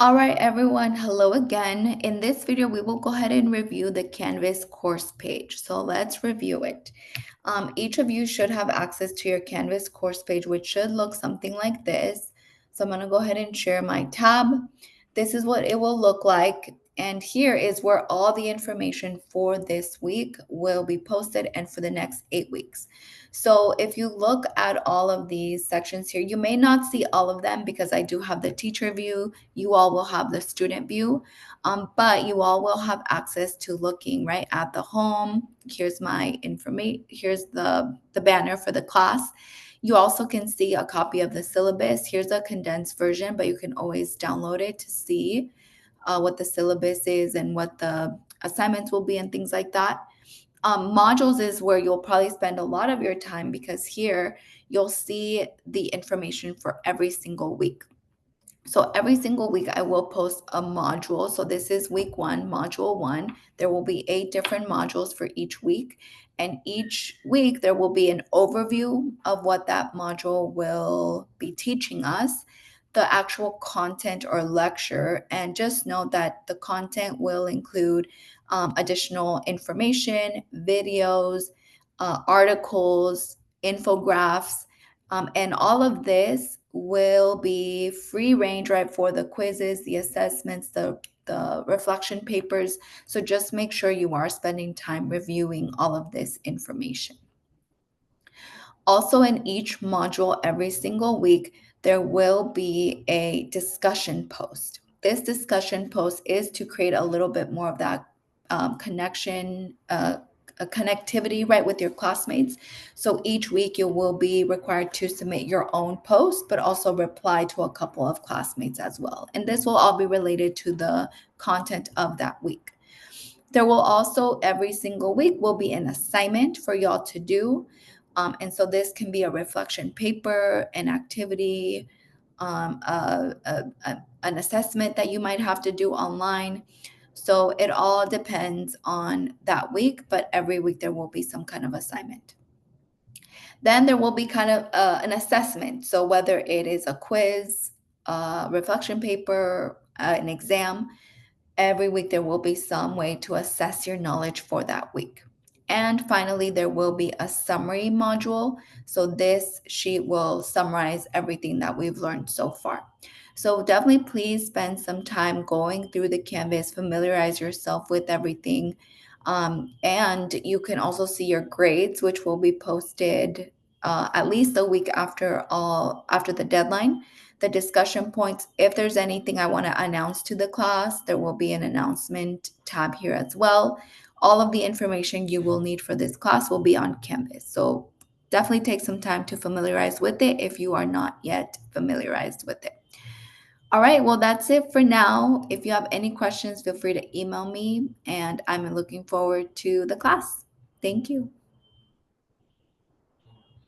All right, everyone, hello again. In this video, we will go ahead and review the Canvas course page. So let's review it. Each of you should have access to your Canvas course page, which should look something like this. So I'm gonna go ahead and share my tab. This is what it will look like. And here is where all the information for this week will be posted and for the next 8 weeks. So if you look at all of these sections here, you may not see all of them because I do have the teacher view. You all will have the student view, but you all will have access to looking right at the home. Here's my information. Here's the banner for the class. You also can see a copy of the syllabus. Here's a condensed version, but you can always download it to see what the syllabus is and what the assignments will be and things like that. Modules is where you'll probably spend a lot of your time because here you'll see the information for every single week. So every single week I will post a module. So this is week 1, module 1. There will be 8 different modules for each week. And each week there will be an overview of what that module will be teaching us, the actual content or lecture. And just note that the content will include additional information, videos, articles, infographics, and all of this will be free range, right, for the quizzes, the assessments, the reflection papers. So just make sure you are spending time reviewing all of this information. Also, in each module, every single week, there will be a discussion post. This discussion post is to create a little bit more of that connection, a connectivity, right, with your classmates. So each week you will be required to submit your own post, but also reply to a couple of classmates as well. And this will all be related to the content of that week. There will also every single week will be an assignment for y'all to do. And so this can be a reflection paper, an activity, an assessment that you might have to do online. So it all depends on that week, but every week there will be some kind of assignment. Then there will be kind of an assessment. So whether it is a quiz, reflection paper, an exam, every week there will be some way to assess your knowledge for that week. And finally, there will be a summary module. So this sheet will summarize everything that we've learned so far. So definitely please spend some time going through the Canvas, familiarize yourself with everything. And you can also see your grades, which will be posted at least a week after the deadline. The discussion points. If there's anything I want to announce to the class, there will be an announcement tab here as well. All of the information you will need for this class will be on Canvas. So definitely take some time to familiarize with it if you are not yet familiarized with it. All right, well, that's it for now. If you have any questions, feel free to email me, and I'm looking forward to the class. Thank you.